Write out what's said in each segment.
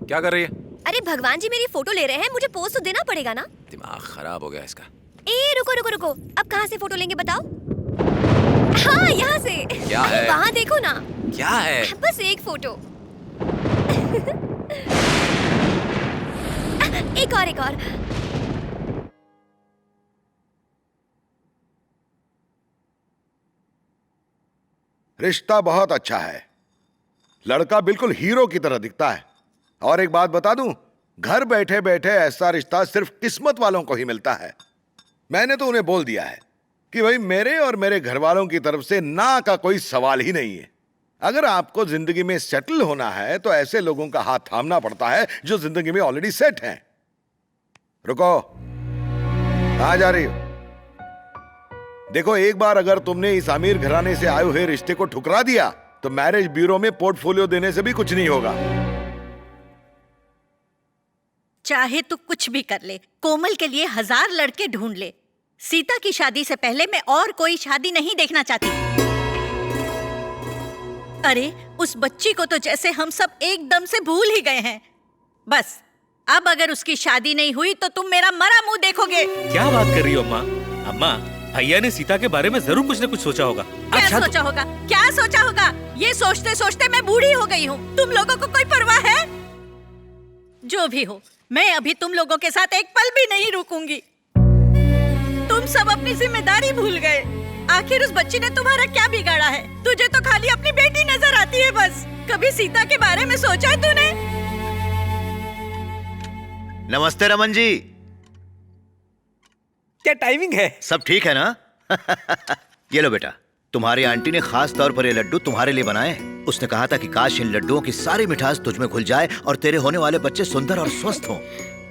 क्या कर रही है? अरे भगवान जी मेरी फोटो ले रहे हैं, मुझे पोज तो देना पड़ेगा ना। दिमाग खराब हो गया इसका। ए रुको रुको रुको, अब कहाँ से फोटो लेंगे बताओ? हाँ यहाँ से। क्या है? वहाँ देखो ना। क्या है? बस एक फोटो। एक और एक और। रिश्ता बहुत अच्छा है, लड़का बिल्कुल हीरो की तरह दिखता है। और एक बात बता दूं, घर बैठे बैठे ऐसा रिश्ता सिर्फ किस्मत वालों को ही मिलता है। मैंने तो उन्हें बोल दिया है कि भाई मेरे और मेरे घर वालों की तरफ से ना का कोई सवाल ही नहीं है। अगर आपको जिंदगी में सेटल होना है तो ऐसे लोगों का हाथ थामना पड़ता है जो जिंदगी में ऑलरेडी सेट हैं। रुको, कहां जा रही हो? देखो, एक बार अगर तुमने इस अमीर घराने से आए हुए रिश्ते को ठुकरा दिया तो मैरिज ब्यूरो में पोर्टफोलियो देने से भी कुछ नहीं होगा। चाहे तू कुछ भी कर ले, कोमल के लिए 1000 लड़के ढूंढ ले, सीता की शादी से पहले मैं और कोई शादी नहीं देखना चाहती। अरे उस बच्ची को तो जैसे हम सब एकदम से भूल ही गए हैं। बस अब अगर उसकी शादी नहीं हुई तो तुम मेरा मरा मुंह देखोगे। क्या बात कर रही हो अम्मा? अम्मा, भैया ने सीता के बारे में जरूर कुछ न कुछ सोचा होगा। क्या सोचा होगा? क्या सोचा होगा? ये सोचते सोचते मैं बूढ़ी हो गई हूँ। तुम लोगों को कोई परवाह है? जो भी हो, मैं अभी तुम लोगों के साथ एक पल भी नहीं रुकूंगी। तुम सब अपनी जिम्मेदारी भूल गए। आखिर उस बच्ची ने तुम्हारा क्या बिगाड़ा है? तुझे तो खाली अपनी बेटी नजर आती है बस। कभी सीता के बारे में सोचा है तूने? नमस्ते रमन जी। क्या टाइमिंग है? सब ठीक है ना? ये लो बेटा, तुम्हारी आंटी ने खास तौर पर ये लड्डू तुम्हारे लिए बनाए हैं। उसने कहा था कि काश इन लड्डुओं की सारी मिठास तुझ में घुल जाए और तेरे होने वाले बच्चे सुंदर और स्वस्थ हों।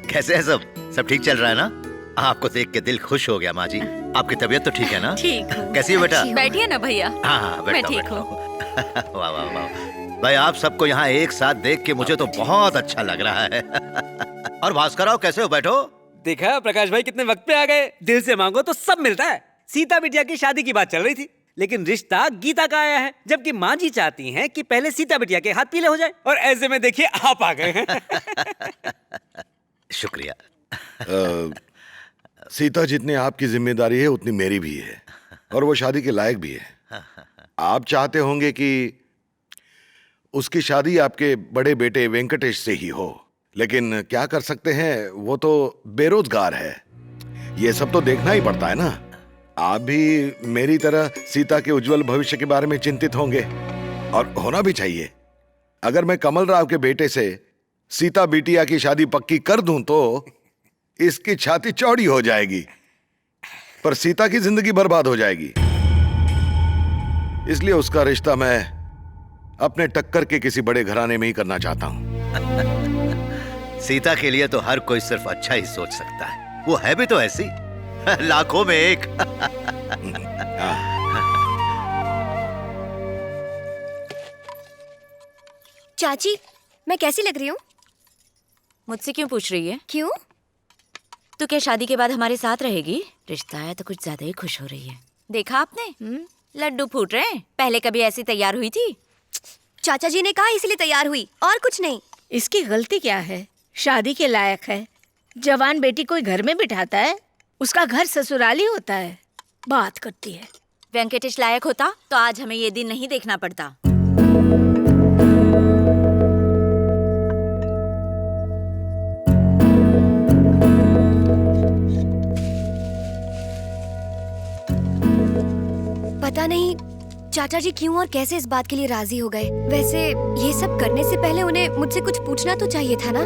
कैसे है सब ठीक चल रहा है ना? आपको देख के दिल खुश हो गया माँ जी। आपकी तबीयत तो ठीक है ना? ठीक हूँ। कैसी है बेटा? बैठिए ना भैया। हाँ, मैं ठीक हूँ। वाह वाह वाह भाई, आप सबको यहाँ एक साथ देख के मुझे तो बहुत अच्छा लग रहा है। और भास्कर आओ, कैसे हो? बैठो। देखा प्रकाश भाई कितने वक्त पे आ गए। दिल से मांगो तो सब मिलता है। सीता बिटिया की शादी की बात चल रही थी, लेकिन रिश्ता गीता का आया है, जबकि माँ जी चाहती हैं कि पहले सीता बिटिया के हाथ पीले हो जाए। और ऐसे में देखिए आप आ गए हैं। शुक्रिया। सीता जितनी आपकी जिम्मेदारी है उतनी मेरी भी है, और वो शादी के लायक भी है। आप चाहते होंगे कि उसकी शादी आपके बड़े बेटे वेंकटेश से ही हो, लेकिन क्या कर सकते हैं, वो तो बेरोजगार है। ये सब तो देखना ही पड़ता है ना। आप भी मेरी तरह सीता के उज्जवल भविष्य के बारे में चिंतित होंगे, और होना भी चाहिए। अगर मैं कमल राव के बेटे से सीता बिटिया की शादी पक्की कर दूं तो इसकी छाती चौड़ी हो जाएगी, पर सीता की जिंदगी बर्बाद हो जाएगी। इसलिए उसका रिश्ता मैं अपने टक्कर के किसी बड़े घराने में ही करना चाहता हूं। सीता के लिए तो हर कोई सिर्फ अच्छा ही सोच सकता है। वो है भी तो ऐसी, लाखों में एक। चाची, मैं कैसी लग रही हूँ? मुझसे क्यों पूछ रही है? क्यों? तू क्या शादी के बाद हमारे साथ रहेगी? रिश्ता है तो कुछ ज्यादा ही खुश हो रही है। देखा आपने? लड्डू फूट रहे हैं। पहले कभी ऐसी तैयार हुई थी? चाचा जी ने कहा इसलिए तैयार हुई, और कुछ नहीं। इसकी गलती क्या है? शादी के लायक है। जवान बेटी कोई घर में बिठाता है, उसका घर ससुराली होता है। बात करती है। वेंकटेश लायक होता तो आज हमें ये दिन नहीं देखना पड़ता। पता नहीं चाचा जी क्यों और कैसे इस बात के लिए राजी हो गए। वैसे ये सब करने से पहले उन्हें मुझसे कुछ पूछना तो चाहिए था ना।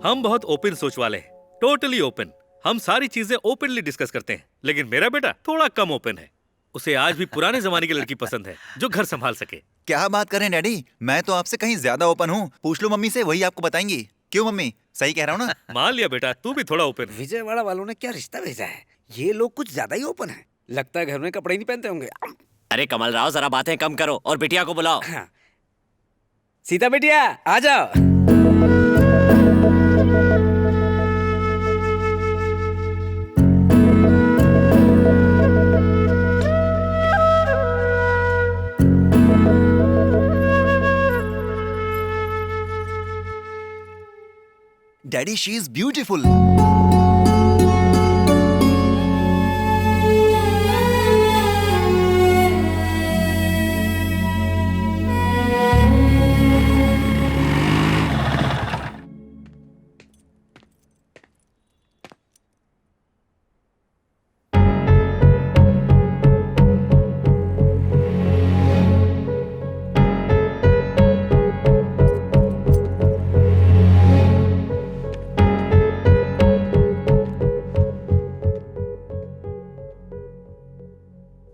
हम बहुत ओपन सोच वाले हैं, टोटली ओपन। हम सारी चीजें ओपनली डिस्कस करते हैं, लेकिन मेरा बेटा थोड़ा कम ओपन है। उसे आज भी पुराने जमाने की लड़की पसंद है जो घर संभाल सके। क्या बात करें डैडी, मैं तो आपसे कहीं ज्यादा ओपन हूँ। पूछ लो मम्मी से, वही आपको बताएंगी। क्यों मम्मी, सही कह रहा हूँ ना? मान लिया बेटा, तू भी थोड़ा ओपन। विजयवाड़ा वालों ने क्या रिश्ता भेजा है? ये लोग कुछ ज्यादा ही ओपन है। लगता है घर में कपड़े नहीं पहनते होंगे। अरे कमल राव, जरा बातें कम करो और बिटिया को बुलाओ। हाँ। सीता बिटिया आ जाओ। Daddy she is beautiful.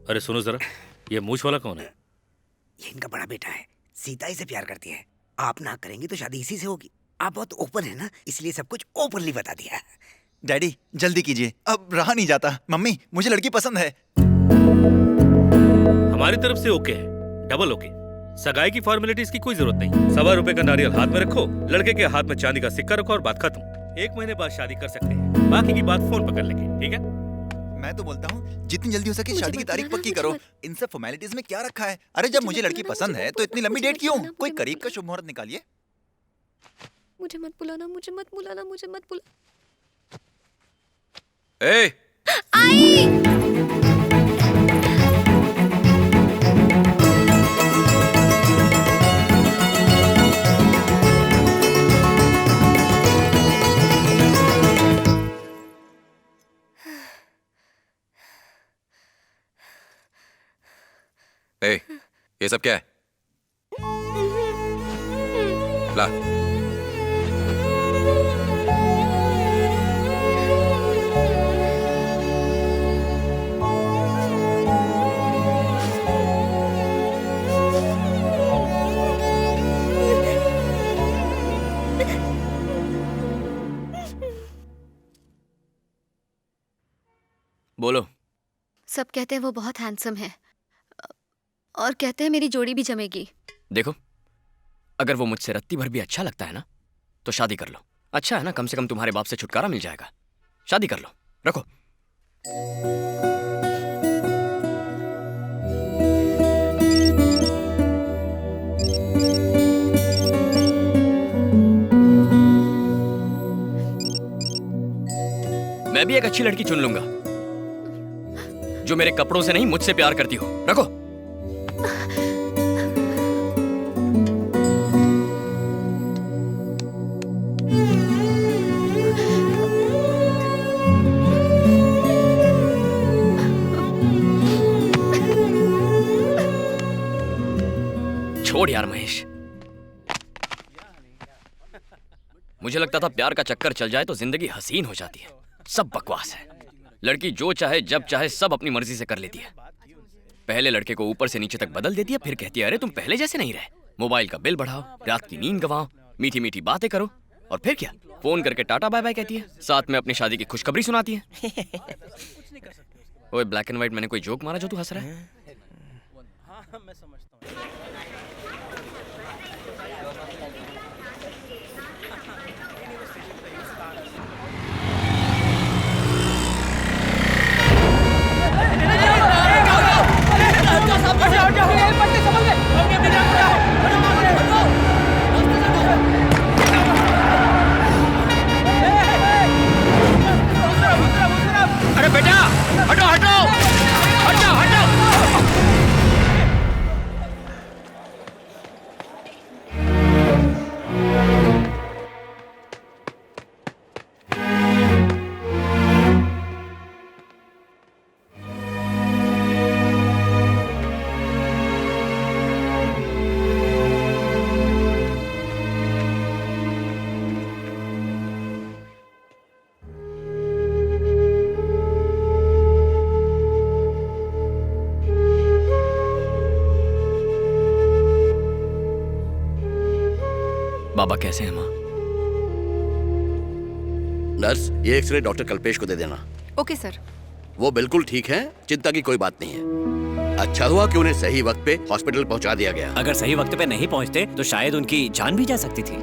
अरे सुनो जरा, ये मूछ वाला कौन है? ये इनका बड़ा बेटा है, सीता इसे प्यार करती है। आप ना करेंगे तो शादी इसी से होगी। आप बहुत ओपन है ना, इसलिए सब कुछ ओपनली बता दिया। डैडी जल्दी कीजिए, अब रहा नहीं जाता। मम्मी मुझे लड़की पसंद है। हमारी तरफ से ओके है, डबल ओके। सगाई की फॉर्मेलिटीज की कोई जरूरत नहीं। ₹1.25 का नारियल हाथ में रखो, लड़के के हाथ में चांदी का सिक्का रखो और बात खत्म। 1 महीने बाद शादी कर सकते हैं, बाकी की बात फोन पर कर लेंगे, ठीक है? मैं तो बोलता हूँ जितनी जल्दी हो सके शादी की तारीख पक्की करो। इन सब फॉर्मेलिटीज में क्या रखा है? अरे जब मुझे लड़की पसंद है तो इतनी लंबी डेट क्यों? कोई करीब का शुभ मुहूर्त निकालिए। मुझे मत बुलाना, मुझे मत बुलाना, मुझे मत बुला। ए, ए, ये सब क्या है? ला। बोलो। सब कहते हैं वो बहुत हैंडसम है और कहते हैं मेरी जोड़ी भी जमेगी। देखो, अगर वो मुझसे रत्ती भर भी अच्छा लगता है ना तो शादी कर लो। अच्छा है ना, कम से कम तुम्हारे बाप से छुटकारा मिल जाएगा। शादी कर लो, रखो। मैं भी एक अच्छी लड़की चुन लूंगा जो मेरे कपड़ों से नहीं मुझसे प्यार करती हो। रखो। छोड़ यार महेश, मुझे लगता था प्यार का चक्कर चल जाए तो जिंदगी हसीन हो जाती है। सब बकवास है। लड़की जो चाहे जब चाहे सब अपनी मर्जी से कर लेती है। पहले लड़के को ऊपर से नीचे तक बदल देती है, फिर कहती है अरे तुम पहले जैसे नहीं रहे। मोबाइल का बिल बढ़ाओ, रात की नींद गंवाओ, मीठी मीठी बातें करो, और फिर क्या, फोन करके टाटा बाय बाय कहती है, साथ में अपनी शादी की खुशखबरी सुनाती है। ओए ब्लैक एंड व्हाइट, मैंने कोई जोक मारा जो तू हंस रहा है? अरे बेटा, हटो हटो हटो हटो। बाबा कैसे हैं माँ? नर्स, ये एक्सरे डॉक्टर कल्पेश को दे देना। Okay sir. वो बिल्कुल ठीक हैं, चिंता की कोई बात नहीं है। अच्छा हुआ कि उन्हें सही वक्त पे हॉस्पिटल पहुंचा दिया गया। अगर सही वक्त पे नहीं पहुंचते तो शायद उनकी जान भी जा सकती थी।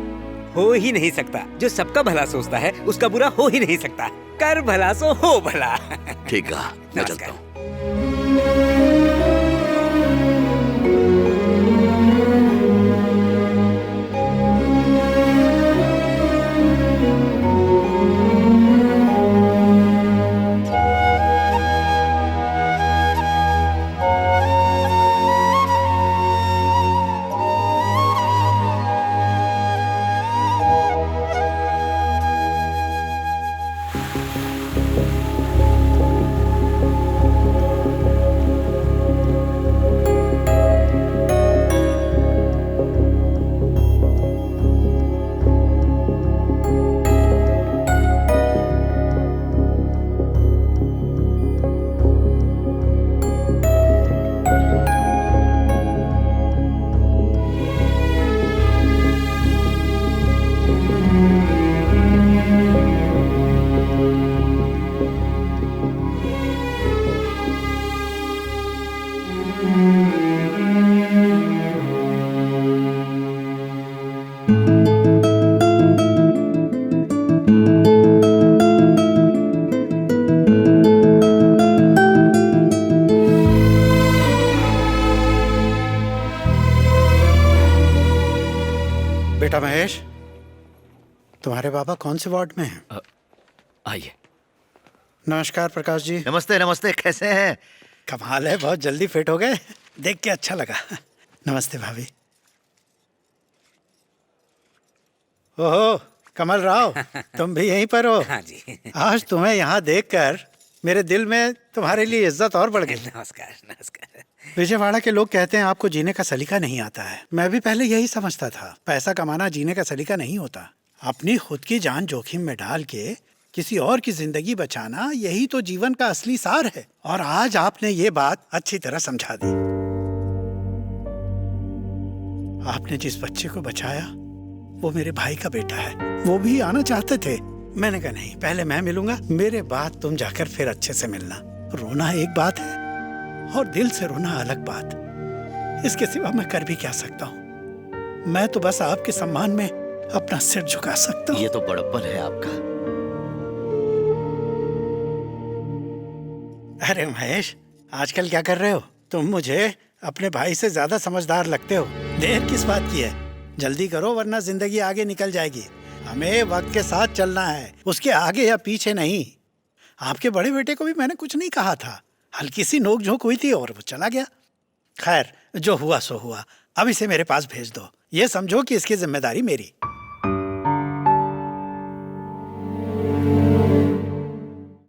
हो ही नहीं सकता। जो सबका भला सोचता है उसका बुरा हो ही नहीं सकता। कर भला सो हो भला। ठीक कहा, मैं चलता हूँ। तुम्हारे पापा कौन से वार्ड में हैं? आइए। नमस्कार प्रकाश जी। नमस्ते नमस्ते, कैसे हैं? कमाल है, बहुत जल्दी फिट हो गए, देख के अच्छा लगा। नमस्ते भाभी। ओहो कमल राव, तुम भी यहीं पर हो? हाँ जी। आज तुम्हें यहाँ देखकर मेरे दिल में तुम्हारे लिए इज्जत और बढ़ गई। नमस्कार नमस्कार। विजयवाड़ा के लोग कहते हैं आपको जीने का सलीका नहीं आता है। मैं भी पहले यही समझता था, पैसा कमाना जीने का सलीका नहीं होता। अपनी खुद की जान जोखिम में डाल के किसी और की जिंदगी बचाना, यही तो जीवन का असली सार है। और आज आपने ये बात अच्छी तरह समझा दी। आपने जिस बच्चे को बचाया वो मेरे भाई का बेटा है। वो भी आना चाहते थे, मैंने कहा नहीं, पहले मैं मिलूंगा, मेरे बाद तुम जाकर फिर अच्छे से मिलना। रोना एक बात है और दिल से रोना अलग बात। इसके सिवा मैं कर भी क्या सकता हूँ? मैं तो बस आपके सम्मान में अपना सिर झुका सकता हूँ। ये तो बड़प्पन है आपका। अरे महेश, आजकल क्या कर रहे हो? तुम मुझे अपने भाई से ज्यादा समझदार लगते हो। देर किस बात की है? जल्दी करो वरना जिंदगी आगे निकल जाएगी। हमें वक्त के साथ चलना है, उसके आगे या पीछे नहीं। आपके बड़े बेटे को भी मैंने कुछ नहीं कहा था, हल्की सी नोक झोंक हुई थी और वो चला गया। खैर, जो हुआ सो हुआ। अब इसे मेरे पास भेज दो, ये समझो कि इसकी जिम्मेदारी मेरी।